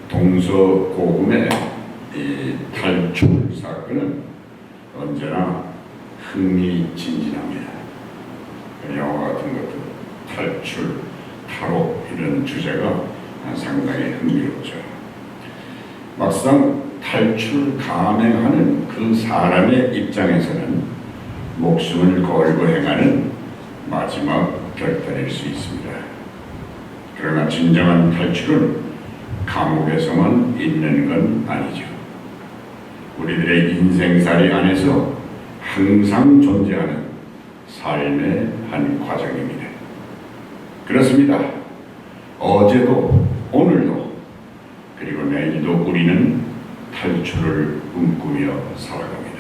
동서고금의 이 탈출 사건은 언제나 흥미진진합니다. 영화 같은 것도 탈출, 탈옥 이런 주제가 상당히 흥미롭죠. 막상 탈출 감행하는 그 사람의 입장에서는 목숨을 걸고 행하는 마지막 결단일 수 있습니다. 그러나 진정한 탈출은 감옥에서만 있는 건 아니죠. 우리들의 인생살이 안에서 항상 존재하는 삶의 한 과정입니다. 그렇습니다. 어제도 오늘도 그리고 내일도 우리는 탈출을 꿈꾸며 살아갑니다.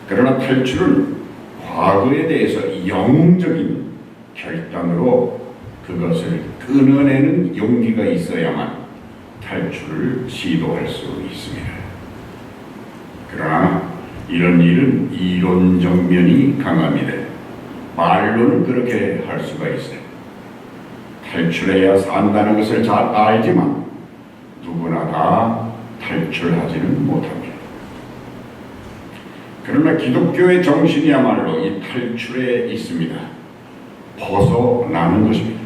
그러나 탈출은 과거에 대해서 영웅적인 결단으로 그것을 끊어내는 용기가 있어야만 탈출을 시도할 수 있습니다. 그러나 이런 일은 이론적 면이 강합니다. 말로는 그렇게 할 수가 있어요. 탈출해야 산다는 것을 잘 알지만 누구나 다 탈출하지는 못합니다. 그러나 기독교의 정신이야말로 이 탈출에 있습니다. 벗어나는 것입니다.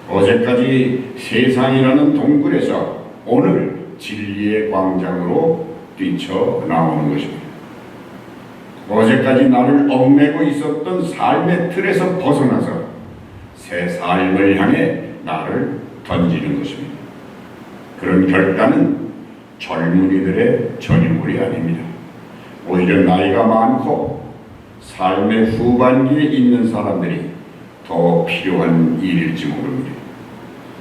어제까지 세상이라는 동굴에서 오늘 진리의 광장으로 뛰쳐나오는 것입니다. 어제까지 나를 얽매고 있었던 삶의 틀에서 벗어나서 새 삶을 향해 나를 던지는 것입니다. 그런 결단은 젊은이들의 전유물이 아닙니다. 오히려 나이가 많고 삶의 후반기에 있는 사람들이 더 필요한 일일지 모릅니다.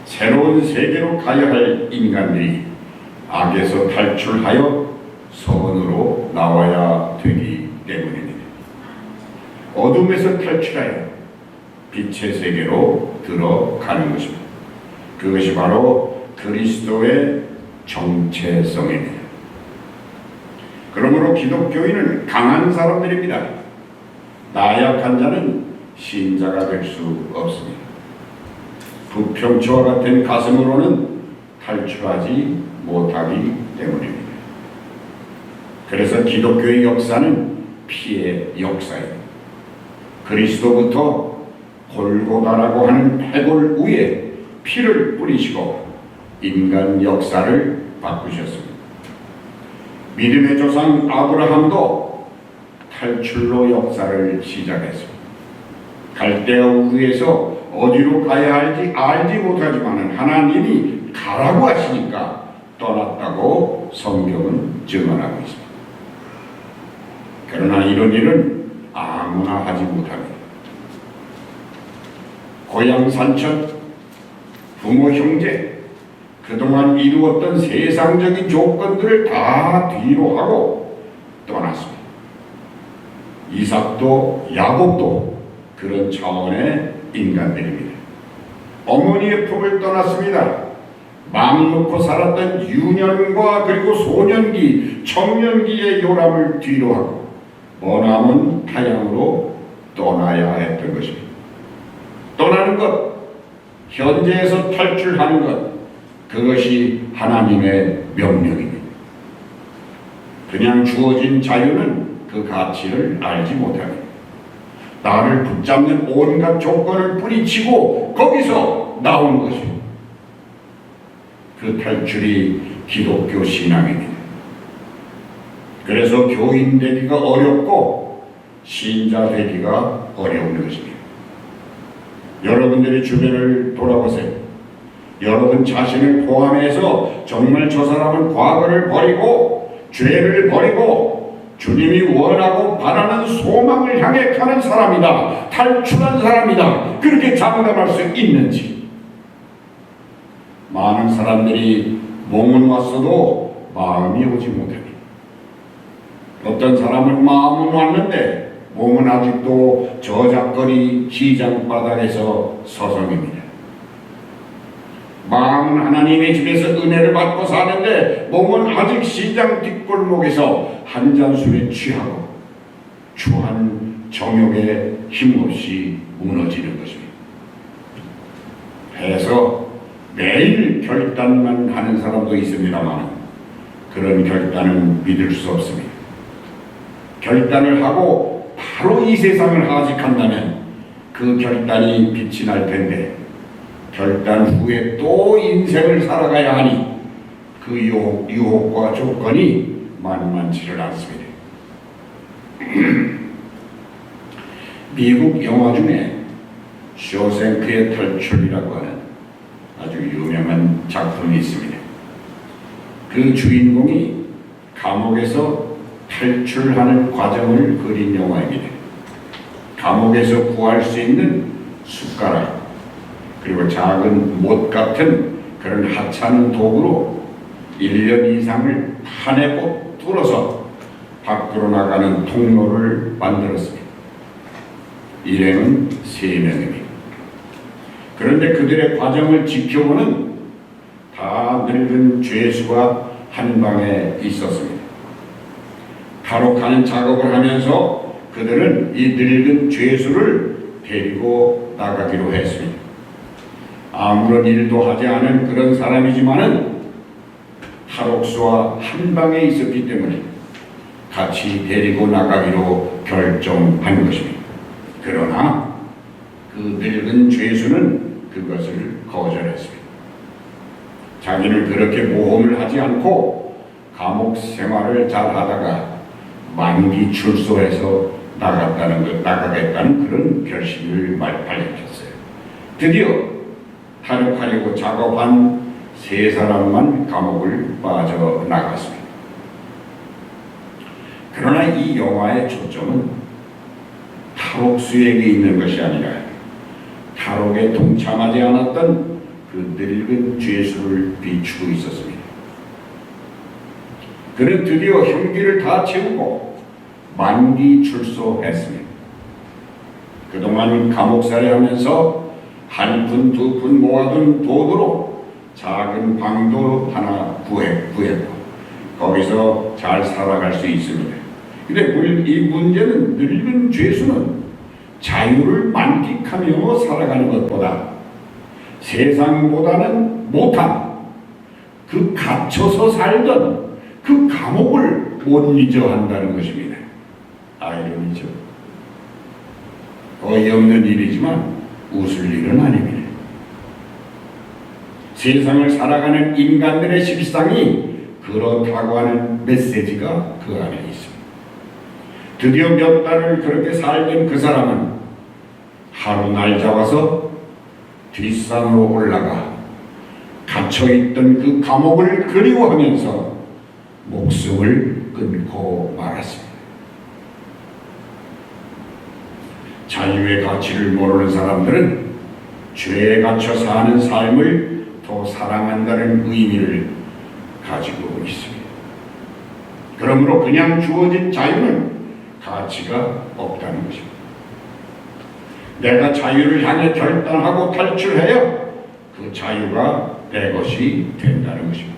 새로운 세계로 가야 할 인간들이 악에서 탈출하여 선으로 나와야 되기 때문입니다. 어둠에서 탈출하여 빛의 세계로 들어가는 것입니다. 그것이 바로 그리스도의 정체성입니다. 그러므로 기독교인은 강한 사람들입니다. 나약한 자는 신자가 될 수 없습니다. 부평초와 같은 가슴으로는 탈출하지 못하기 때문입니다. 그래서 기독교의 역사는 피의 역사입니다. 그리스도부터 골고다라고 하는 해골 위에 피를 뿌리시고 인간 역사를 바꾸셨습니다. 믿음의 조상 아브라함도 탈출로 역사를 시작했습니다. 갈대아 우르에서 어디로 가야 할지 알지 못하지만 하나님이 가라고 하시니까 떠났다고 성경은 증언하고 있습니다. 그러나 이런 일은 아무나 하지 못합니다. 고향 산천, 부모 형제, 그동안 이루었던 세상적인 조건들을 다 뒤로 하고 떠났습니다. 이삭도 야곱도 그런 차원의 인간들입니다. 어머니의 품을 떠났습니다. 마음 놓고 살았던 유년과 그리고 소년기, 청년기의 요람을 뒤로 하고 머나먼 타향으로 떠나야 했던 것입니다. 떠나는 것, 현재에서 탈출하는 것, 그것이 하나님의 명령입니다. 그냥 주어진 자유는 그 가치를 알지 못합니다. 나를 붙잡는 온갖 조건을 뿌리치고 거기서 나오는 것입니다. 그 탈출이 기독교 신앙입니다. 그래서 교인 되기가 어렵고 신자 되기가 어려운 것입니다. 여러분들이 주변을 돌아보세요. 여러분 자신을 포함해서 정말 저 사람은 과거를 버리고 죄를 버리고 주님이 원하고 바라는 소망을 향해 가는 사람이다. 탈출한 사람이다. 그렇게 장담할 수 있는지. 많은 사람들이 몸은 왔어도 마음이 오지 못합니다. 어떤 사람은 마음은 왔는데 몸은 아직도 저작거리 시장바닥에서 서성입니다. 마음은 하나님의 집에서 은혜를 받고 사는데 몸은 아직 시장 뒷골목에서 한 잔 술에 취하고 추한 정욕에 힘없이 무너지는 것입니다. 해서 매일 결단만 하는 사람도 있습니다만 그런 결단은 믿을 수 없습니다. 결단을 하고 바로 이 세상을 하직한다면 그 결단이 빛이 날 텐데 결단 후에 또 인생을 살아가야 하니 그 유혹과 조건이 만만치를 않습니다. 미국 영화 중에 쇼생크의 탈출이라고 하는 아주 유명한 작품이 있습니다. 그 주인공이 감옥에서 탈출하는 과정을 그린 영화입니다. 감옥에서 구할 수 있는 숟가락 그리고 작은 못 같은 그런 하찮은 도구로 1년 이상을 파내고 뚫어서 밖으로 나가는 통로를 만들었습니다. 일행은 3명입니다. 그런데 그들의 과정을 지켜보는 다 늙은 죄수가 한 방에 있었습니다. 탈옥하는 작업을 하면서 그들은 이 늙은 죄수를 데리고 나가기로 했습니다. 아무런 일도 하지 않은 그런 사람이지만은 탈옥수와 한 방에 있었기 때문에 같이 데리고 나가기로 결정한 것입니다. 그러나 그 늙은 죄수는 그것을 거절했습니다. 자기는 그렇게 모험을 하지 않고 감옥 생활을 잘 하다가 만기 출소해서 나가겠다는 그런 결심을 밝혔어요. 드디어 탈옥하려고 작업한 3사람만 감옥을 빠져나갔습니다. 그러나 이 영화의 초점은 탈옥수에게 있는 것이 아니라 탈옥에 동참하지 않았던 그 늙은 죄수를 비추고 있었습니다. 그는 드디어 형기를 다 채우고 만기 출소했습니다. 그동안 감옥살이하면서 한 푼 두 푼 모아둔 돈으로 작은 방도 하나 구했고 거기서 잘 살아갈 수 있습니다. 근데 이 문제는 늙은 죄수는 자유를 만끽하며 살아가는 것보다 세상보다는 못한 그 갇혀서 살던 그 감옥을 못 잊어 한다는 것입니다. 아이러니죠. 어이없는 일이지만 웃을 일은 아닙니다. 세상을 살아가는 인간들의 실상이 그렇다고 하는 메시지가 그 안에 있습니다. 드디어 몇 달을 그렇게 살던 그 사람은 하루 날 잡아서 뒷산으로 올라가 갇혀있던 그 감옥을 그리워하면서 목숨을 끊고 말았습니다. 자유의 가치를 모르는 사람들은 죄에 갇혀 사는 삶을 더 사랑한다는 의미를 가지고 있습니다. 그러므로 그냥 주어진 자유는 가치가 없다는 것입니다. 내가 자유를 향해 결단하고 탈출해야 그 자유가 내 것이 된다는 것입니다.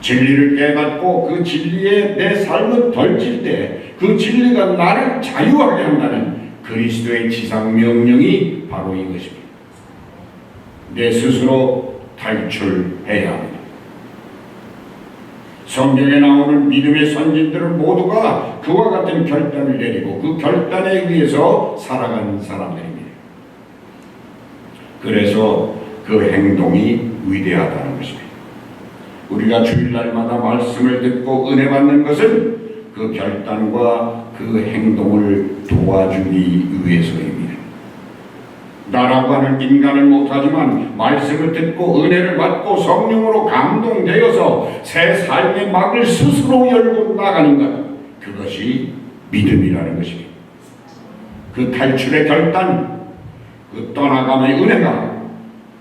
진리를 깨닫고 그 진리에 내 삶을 덜칠 때 그 진리가 나를 자유하게 한다는 그리스도의 지상명령이 바로 이것입니다. 내 스스로 탈출해야 합니다. 성경에 나오는 믿음의 선진들은 모두가 그와 같은 결단을 내리고 그 결단에 의해서 살아가는 사람들입니다. 그래서 그 행동이 위대하다는 것입니다. 우리가 주일날마다 말씀을 듣고 은혜 받는 것은 그 결단과 그 행동을 도와주기 위해서입니다. 나라고 하는 인간은 못하지만 말씀을 듣고 은혜를 받고 성령으로 감동되어서 새 삶의 막을 스스로 열고 나가는 것, 그것이 믿음이라는 것입니다. 그 탈출의 결단, 그 떠나감의 은혜가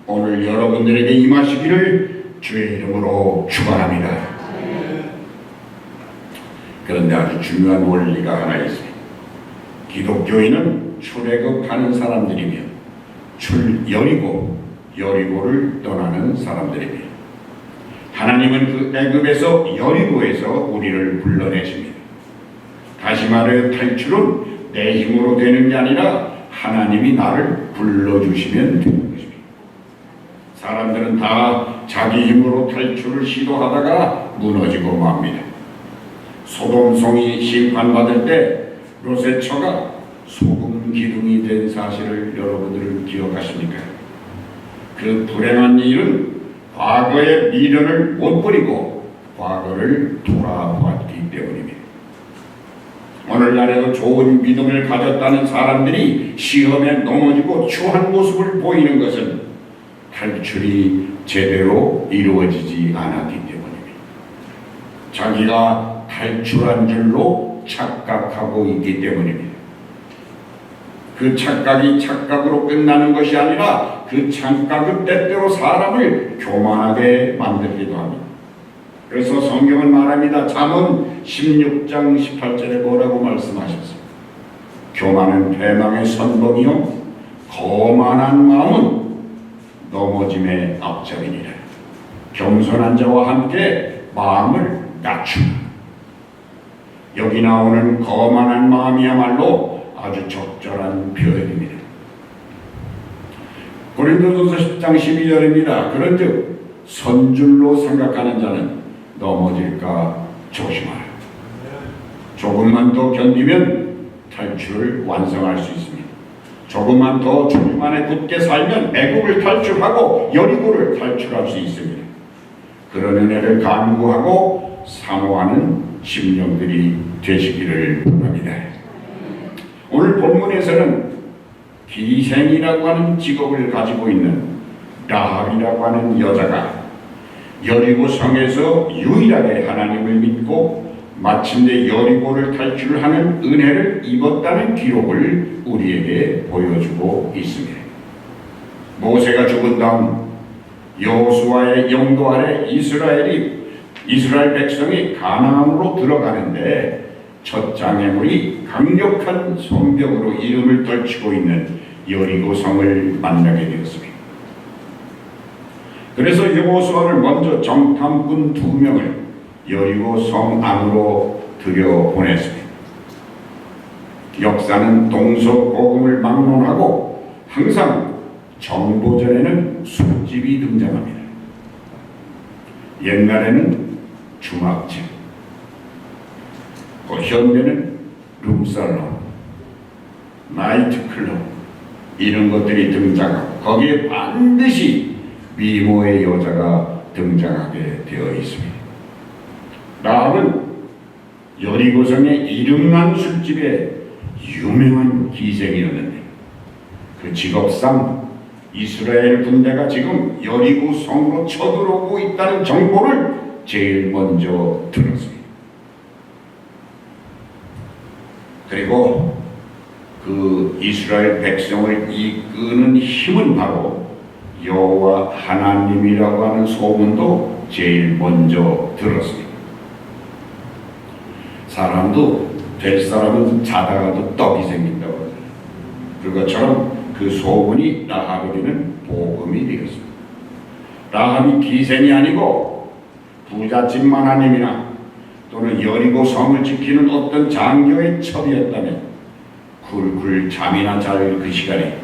오늘 여러분들에게 임하시기를 주의 이름으로 축원합니다. 그런데 아주 중요한 원리가 하나 있습니다. 기독교인은 출애굽하는 사람들이며 여리고를 떠나는 사람들입니다. 하나님은 그 애굽에서 여리고에서 우리를 불러내십니다. 다시 말해 탈출은 내 힘으로 되는 게 아니라 하나님이 나를 불러주시면 되는 것입니다. 사람들은 다 자기 힘으로 탈출을 시도하다가 무너지고 맙니다. 소돔성이 심판받을 때 롯의 처가 소금 기둥이 된 사실을 여러분들은 기억하십니까? 그 불행한 일은 과거의 미련을 못 버리고 과거를 돌아보았기 때문입니다. 오늘날에도 좋은 믿음을 가졌다는 사람들이 시험에 넘어지고 추한 모습을 보이는 것은 탈출이 제대로 이루어지지 않았기 때문입니다. 자기가 탈출한 줄로 착각하고 있기 때문입니다. 그 착각이 착각으로 끝나는 것이 아니라 그 착각은 때때로 사람을 교만하게 만들기도 합니다. 그래서 성경은 말합니다. 잠언 16장 18절에 뭐라고 말씀하셨어요? 교만은 패망의 선봉이요 거만한 마음은 넘어짐의 앞잡이니라. 겸손한 자와 함께 마음을 낮추라. 여기 나오는 거만한 마음이야말로 아주 적절한 표현입니다. 고린도전서 10장 12절입니다. 그런즉 선줄로 생각하는 자는 넘어질까 조심하라. 조금만 더 견디면 탈출을 완성할 수 있습니다. 조금만 더 주님 안에 굳게 살면 애국을 탈출하고 여리고를 탈출할 수 있습니다. 그런 은혜를 간구하고 사모하는 심령들이 되시기를 바랍니다. 오늘 본문에서는 기생이라고 하는 직업을 가지고 있는 라합이라고 하는 여자가 여리고 성에서 유일하게 하나님을 믿고 마침내 여리고를 탈출하는 은혜를 입었다는 기록을 우리에게 보여주고 있습니다. 모세가 죽은 다음 여호수아의 영도 아래 이스라엘 백성이 가나안으로 들어가는데 첫 장애물이 강력한 성벽으로 이름을 떨치고 있는 여리고 성을 만나게 되었습니다. 그래서 여호수아를 먼저 정탐꾼 2명을 여리고 성 안으로 들여보냈습니다. 역사는 동서고금을 막론하고 항상 정보전에는 술집이 등장합니다. 옛날에는 주막집, 현대는 룸살롱, 나이트클럽 이런 것들이 등장하고 거기에 반드시 미모의 여자가 등장하게 되어 있습니다. 라합은 여리고성의 이름난 술집의 유명한 기생이었는데 그 직업상 이스라엘 군대가 지금 여리고 성으로 쳐들어오고 있다는 정보를 제일 먼저 들었습니다. 그리고 그 이스라엘 백성을 이끄는 힘은 바로 여호와 하나님이라고 하는 소문도 제일 먼저 들었습니다. 사람도 될 사람은 자다가도 떡이 생긴다고 하잖아요. 그것처럼 그 소문이 라합에게는 복음이 되었습니다. 라합이 기생이 아니고 부잣집만 아님이나 또는 여리고 성을 지키는 어떤 장교의 첩이었다면 굴굴 잠이나 잘 그 시간에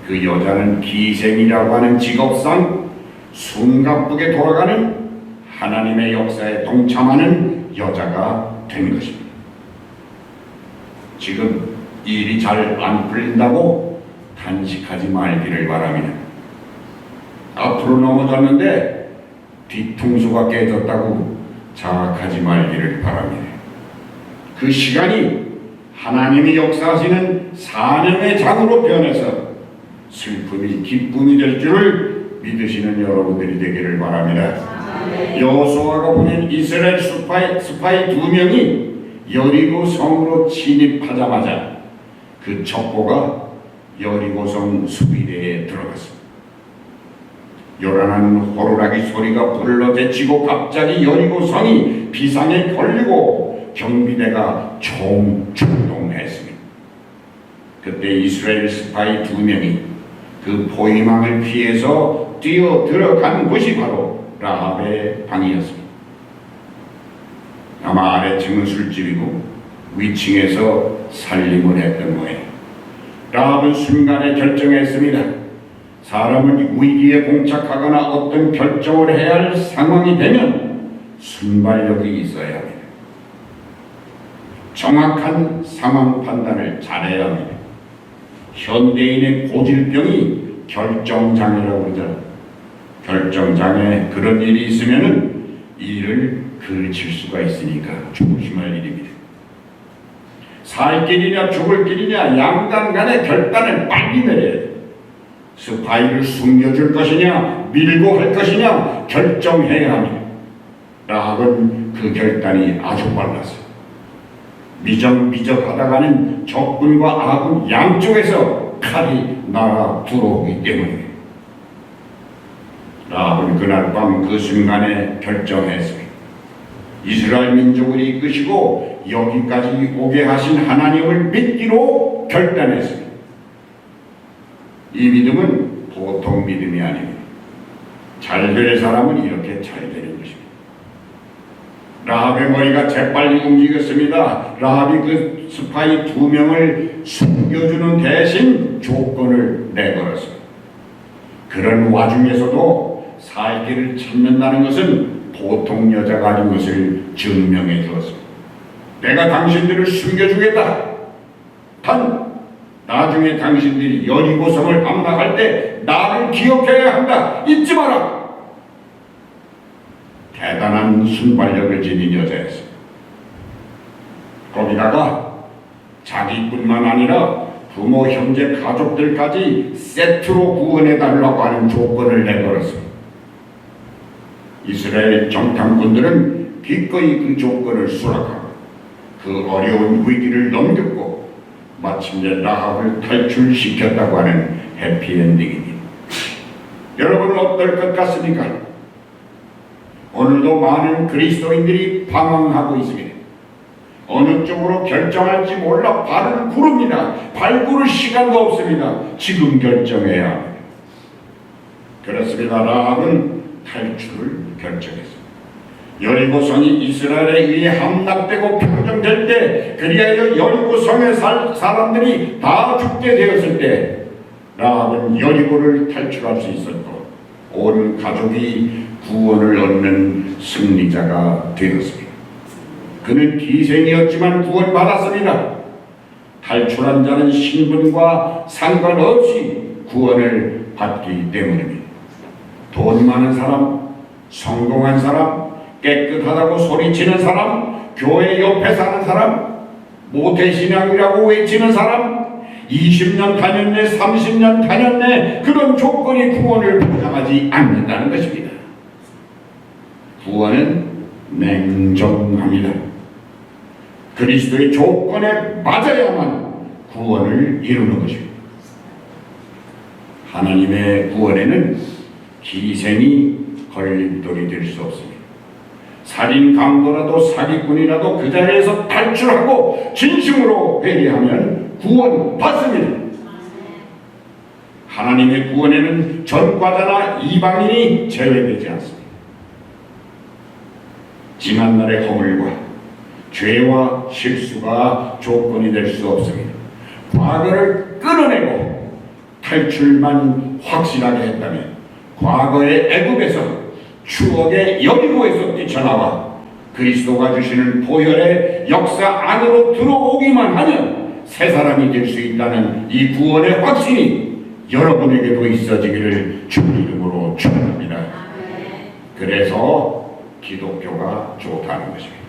그 여자는 기생이라고 하는 직업상 숨가쁘게 돌아가는 하나님의 역사에 동참하는 여자가 된 것입니다. 지금 일이 잘 안 풀린다고 단식하지 말기를 바랍니다. 앞으로 넘어졌는데 뒤통수가 깨졌다고 자학하지 말기를 바랍니다. 그 시간이 하나님이 역사하시는 사명의 장으로 변해서 슬픔이 기쁨이 될 줄을 믿으시는 여러분들이 되기를 바랍니다. 여호수아가 보낸 이스라엘 스파이 2명이 여리고 성으로 진입하자마자 그 첩보가 여리고성 수비대에 들어갔습니다. 요란한 호루라기 소리가 불러 제치고 갑자기 여리고성이 비상에 걸리고 경비대가 총출동했습니다. 그때 이스라엘 스파이 2명이 그 포위망을 피해서 뛰어 들어간 곳이 바로 라합의 방이었습니다. 아마 아래층은 술집이고 위층에서 살림을 했던 모양. 라합은 순간에 결정했습니다. 사람은 위기에 봉착하거나 어떤 결정을 해야 할 상황이 되면 순발력이 있어야 합니다. 정확한 상황 판단을 잘해야 합니다. 현대인의 고질병이 결정장애라고 그러잖아요. 결정장애, 그런 일이 있으면은 일을 그칠 수가 있으니까 조심할 일입니다. 살 길이냐 죽을 길이냐 양단 간의 결단을 빨리 내려야 돼요. 스파이를 숨겨줄 것이냐 밀고 할 것이냐 결정해야 합니다. 라합은 그 결단이 아주 빨랐어요. 미적미적 하다가는 적군과 아군 양쪽에서 칼이 날아 들어오기 때문입니다. 라합은 그날 밤 그 순간에 결정했습니다. 이스라엘 민족을 이끄시고 여기까지 오게 하신 하나님을 믿기로 결단했습니다. 이 믿음은 보통 믿음이 아닙니다. 잘 될 사람은 이렇게 잘 되는 것입니다. 라합의 머리가 재빨리 움직였습니다. 라합이 그 스파이 2명을 숨겨주는 대신 조건을 내걸었습니다. 그런 와중에서도 살 길을 찾는다는 것은 보통 여자가 아닌 것을 증명해 주었습니다. 내가 당신들을 숨겨주겠다. 단 나중에 당신들이 여리고성을 함락할 때 나를 기억해야 한다. 잊지 마라. 대단한 순발력을 지닌 여자였습니다. 거기다가 자기뿐만 아니라 부모, 형제, 가족들까지 세트로 구원해달라고 하는 조건을 내걸었습니다. 이스라엘 정탐꾼들은 기꺼이 그 조건을 수락하고 그 어려운 위기를 넘겼고 마침내 라합을 탈출시켰다고 하는 해피엔딩입니다. 여러분은 어떨 것 같습니까? 오늘도 많은 그리스도인들이 방황하고 있습니다. 어느 쪽으로 결정할지 몰라 발을 구릅니다. 발 구를 시간도 없습니다. 지금 결정해야 합니다. 그렇습니다. 라합은 탈출을 결정했습니다. 여리고성이 이스라엘에 의해 함락되고 평정될 때, 그리하여 여리고성의 사람들이 다 죽게 되었을 때 라합은 여리고를 탈출할 수 있었고 온 가족이 구원을 얻는 승리자가 되었습니다. 그는 기생이었지만 구원받았습니다. 탈출한 자는 신분과 상관없이 구원을 받기 때문입니다. 돈 많은 사람, 성공한 사람, 깨끗하다고 소리치는 사람, 교회 옆에 사는 사람, 모태신앙이라고 외치는 사람, 20년 다녔네, 30년 다녔네, 그런 조건이 구원을 보장하지 않는다는 것입니다. 구원은 냉정합니다. 그리스도의 조건에 맞아야만 구원을 이루는 것입니다. 하나님의 구원에는 희생이 걸림돌이 될 수 없습니다. 살인 강도라도 사기꾼이라도 그 자리에서 탈출하고 진심으로 회개하면 구원 받습니다. 하나님의 구원에는 전과자나 이방인이 제외되지 않습니다. 지난날의 허물과 죄와 실수가 조건이 될 수 없습니다. 과거를 끊어내고 탈출만 확실하게 했다면 과거의 애굽에서 추억의 여리고에서 뛰쳐나와 그리스도가 주시는 보혈의 역사 안으로 들어오기만 하면 새 사람이 될 수 있다는 이 구원의 확신이 여러분에게도 있어지기를 주님 이름으로 축원합니다. 그래서 기독교가 좋다는 것입니다.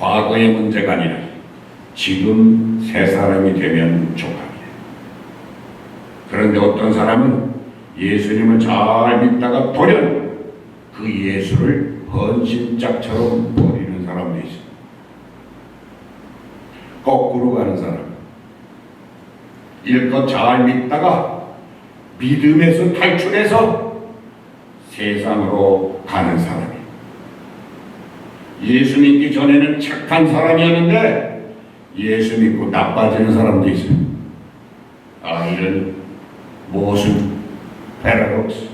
과거의 문제가 아니라 지금 새 사람이 되면 좋답니다. 그런데 어떤 사람은 예수님을 잘 믿다가 돌연 그 예수를 헌신짝처럼 버리는 사람도 있습니다. 거꾸로 가는 사람, 일껏 잘 믿다가 믿음에서 탈출해서 세상으로 가는 사람이, 예수 믿기 전에는 착한 사람이었는데 예수 믿고 나빠지는 사람도 있어요. 이런 모순, 패러독스.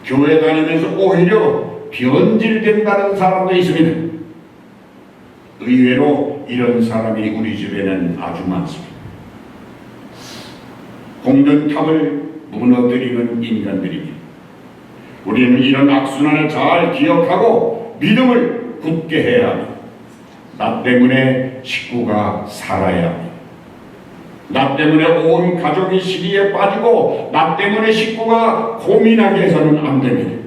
교회 다니면서 오히려 변질된다는 사람도 있습니다. 의외로 이런 사람이 우리 집에는 아주 많습니다. 굽는 탑을 무너뜨리는 인간들입니다. 우리는 이런 악순환을 잘 기억하고 믿음을 굳게 해야 합니다. 나 때문에 식구가 살아야 합니다. 나 때문에 온 가족이 시기에 빠지고 나 때문에 식구가 고민하게 해서는 안 됩니다.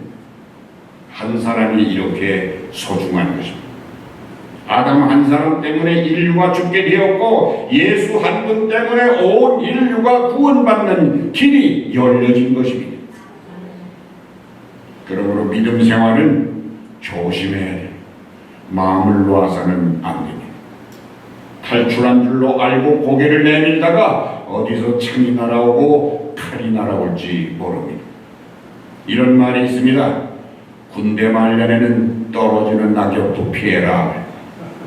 한 사람이 이렇게 소중한 것입니다. 아담 한 사람 때문에 인류가 죽게 되었고 예수 한 분 때문에 온 인류가 구원받는 길이 열려진 것입니다. 그러므로 믿음 생활은 조심해야 돼요. 마음을 놓아서는 안 됩니다. 탈출한 줄로 알고 고개를 내밀다가 어디서 창이 날아오고 칼이 날아올지 모릅니다. 이런 말이 있습니다. 군대 말년에는 떨어지는 낙엽도 피해라.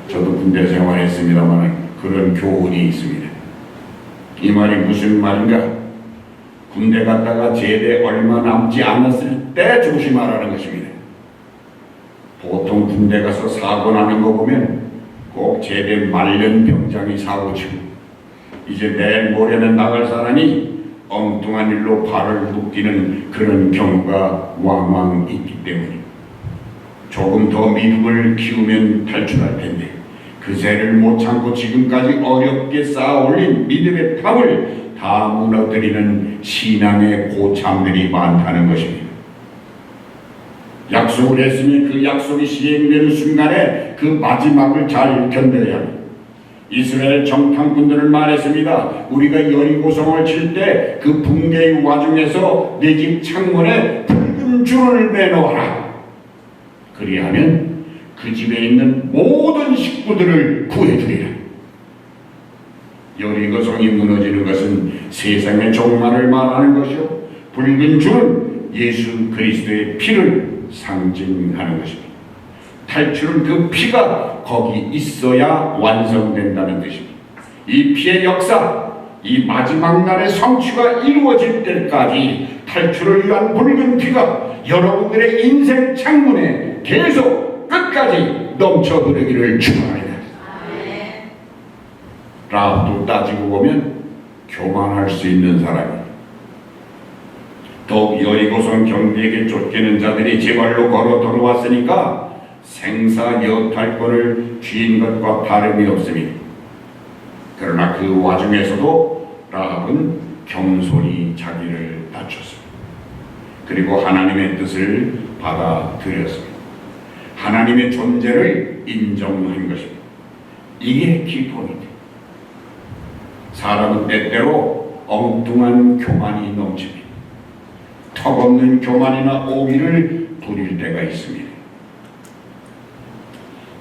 저도 군대 생활했습니다만 그런 교훈이 있습니다. 이 말이 무슨 말인가? 군대 갔다가 제대 얼마 남지 않았을 때 조심하라는 것입니다. 보통 군대 가서 사고 나는 거 보면 꼭 제대 말년 병장이 사고 치고 이제 내일 모레는 나갈 사람이 엉뚱한 일로 발을 묶이는 그런 경우가 왕왕 있기 때문에 조금 더 믿음을 키우면 탈출할 텐데 그새를 못 참고 지금까지 어렵게 쌓아올린 믿음의 탑을 다 무너뜨리는 신앙의 고참들이 많다는 것입니다. 약속을 했으니 그 약속이 시행되는 순간에 그 마지막을 잘 견뎌야 합니다. 이스라엘 정탐꾼들을 말했습니다. 우리가 여리고성을 칠 때 그 붕괴의 와중에서 내 집 창문에 붉은 줄을 매놓아라. 그리하면 그 집에 있는 모든 식구들을 구해주리라. 여리고성이 무너지는 것은 세상의 종말을 말하는 것이요 붉은 줄은 예수 그리스도의 피를 상징하는 것입니다. 탈출은 그 피가 거기 있어야 완성된다는 것입니다. 이 피의 역사, 이 마지막 날의 성취가 이루어질 때까지 탈출을 위한 붉은 피가 여러분들의 인생 창문에 계속 끝까지 넘쳐 흐르기를 축원합니다. 라합도 따지고 보면 교만할 수 있는 사람입니다. 더욱 여리고성 경비에게 쫓기는 자들이 제발로 걸어 들어왔으니까 생사여탈권을 쥐인 것과 다름이 없습니다. 그러나 그 와중에서도 라합은 겸손히 자기를 낮췄습니다. 그리고 하나님의 뜻을 받아들였습니다. 하나님의 존재를 인정한 것입니다. 이게 기본입니다. 사람은 때때로 엉뚱한 교만이 넘칩니다. 턱없는 교만이나 오기를 부릴 때가 있습니다.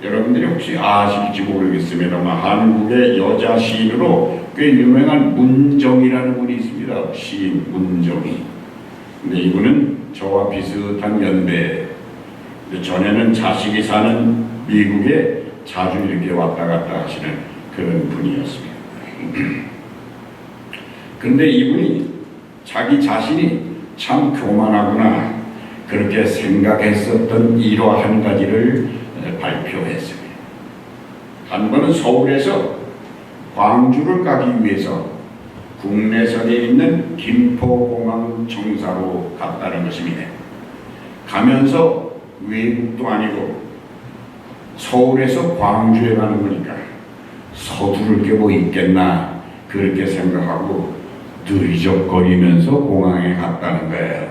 여러분들이 혹시 아실지 모르겠습니다만 한국의 여자 시인으로 꽤 유명한 문정이라는 분이 있습니다. 시인 문정이. 근데 이분은 저와 비슷한 연배. 전에는 자식이 사는 미국에 자주 이렇게 왔다 갔다 하시는 그런 분이었습니다. 근데 이분이 자기 자신이 참 교만하구나 그렇게 생각했었던 일화 한 가지를 발표했습니다. 한 번은 서울에서 광주를 가기 위해서 국내선에 있는 김포공항 정사로 갔다는 것입니다. 가면서 외국도 아니고 서울에서 광주에 가는 거니까 서두를 게 뭐 있겠나 그렇게 생각하고 느리적거리면서 공항에 갔다는 거예요.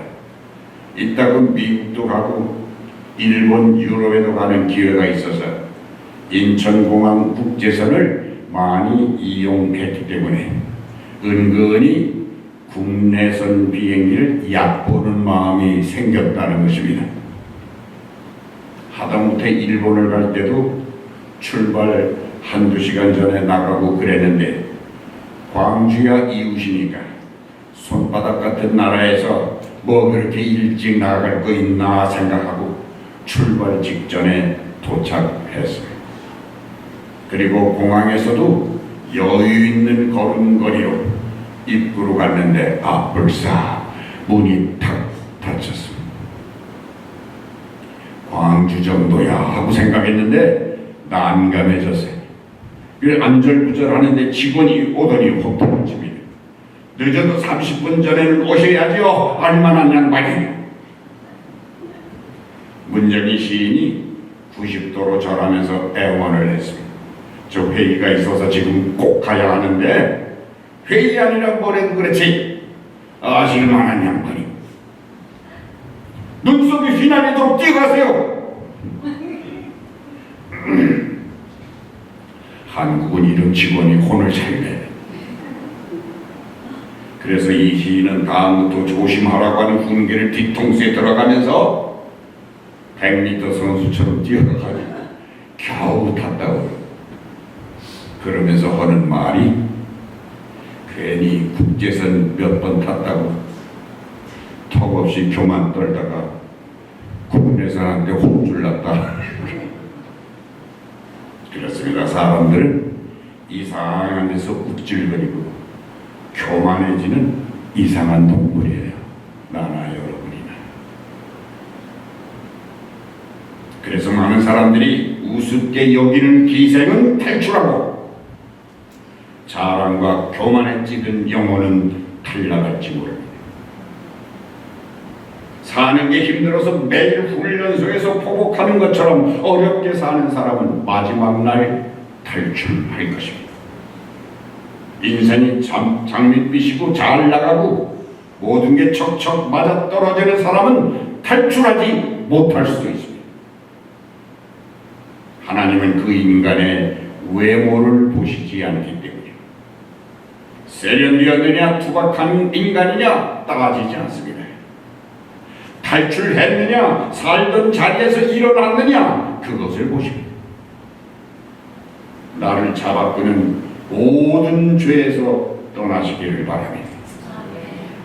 이따가 미국도 가고 일본, 유럽에도 가는 기회가 있어서 인천공항 국제선을 많이 이용했기 때문에 은근히 국내선 비행기를 얕보는 마음이 생겼다는 것입니다. 하다못해 일본을 갈 때도 출발 한두 시간 전에 나가고 그랬는데 광주야 이웃이니까 손바닥 같은 나라에서 뭐 그렇게 일찍 나갈 거 있나 생각하고 출발 직전에 도착했어요. 그리고 공항에서도 여유 있는 걸음걸이로 입구로 갔는데 벌써 문이 탁 닫혔습니다. 광주 정도야 하고 생각했는데 난감해졌어요. 안절부절하는데 직원이 오더니 혹독집니다. 늦어도 30분 전에는 오셔야지요. 얼마나 양반이. 문정희 시인이 90도로 절하면서 애원을 했습니다. 저 회의가 있어서 지금 꼭 가야 하는데 회의 아니라 뭐래도 그렇지 아실만한 양반이 눈썹이 휘날리도록 뛰어가세요. 한국은 이런 직원이 혼을 잘 내. 그래서 이 시인은 다음부터 조심하라고 하는 훈계를 뒤통수에 들어가면서 100m 선수처럼 뛰어가가지고 겨우 탔다고. 그러면서 하는 말이 괜히 국제선 몇 번 탔다고 턱없이 교만 떨다가 국내선한테 혼줄 났다. 그렇습니다. 사람들은 이상한 데서 욱질거리고 교만해지는 이상한 동물이에요. 나나 여러분이나. 그래서 많은 사람들이 우습게 여기는 기생은 탈출하고 자랑과 교만에 찌든 영혼은 탈락할지 모릅니다. 사는 게 힘들어서 매일 훈련소에서 포복하는 것처럼 어렵게 사는 사람은 마지막 날 탈출할 것입니다. 인생이 장밋빛이고 잘 나가고 모든 게 척척 맞아떨어지는 사람은 탈출하지 못할 수도 있습니다. 하나님은 그 인간의 외모를 보시지 않기 때문에 세련되었느냐 투박한 인간이냐 따지지 않습니다. 탈출했느냐 살던 자리에서 일어났느냐 그것을 보십니다. 나를 잡아끄는 모든 죄에서 떠나시기를 바랍니다.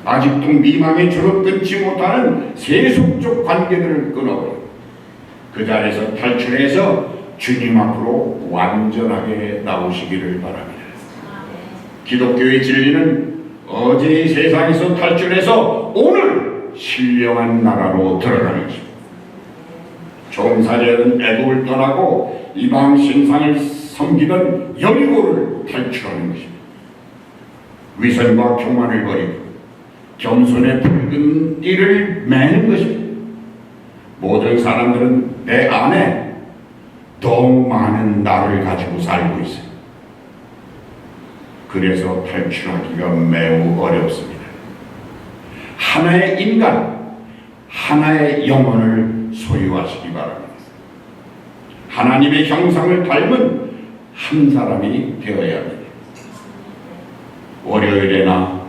아직도 미망의 줄을 끊지 못하는 세속적 관계들을 끊어버리고 그 자리에서 탈출해서 주님 앞으로 완전하게 나오시기를 바랍니다. 기독교의 진리는 어제의 세상에서 탈출해서 오늘 신령한 나라로 들어가는 것입니다. 종살이하던 애국을 떠나고 이방 신상을 섬기던 여리고를 탈출하는 것입니다. 위선과 교만을 버리고 겸손의 붉은 띠를 매는 것입니다. 모든 사람들은 내 안에 너무 많은 나를 가지고 살고 있어요. 그래서 탈출하기가 매우 어렵습니다. 하나의 인간, 하나의 영혼을 소유하시기 바랍니다. 하나님의 형상을 닮은 한 사람이 되어야 합니다. 월요일에나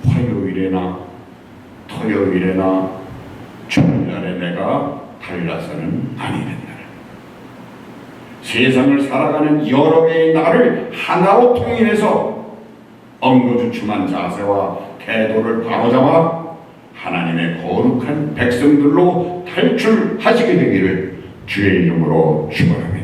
화요일에나 토요일에나 주말에 내가 달라서는 아니 된다. 세상을 살아가는 여러 개의 나를 하나로 통일해서 엉거주춤한 자세와 태도를 바로잡아 하나님의 거룩한 백성들로 탈출하시게 되기를 주의 이름으로 축원합니다.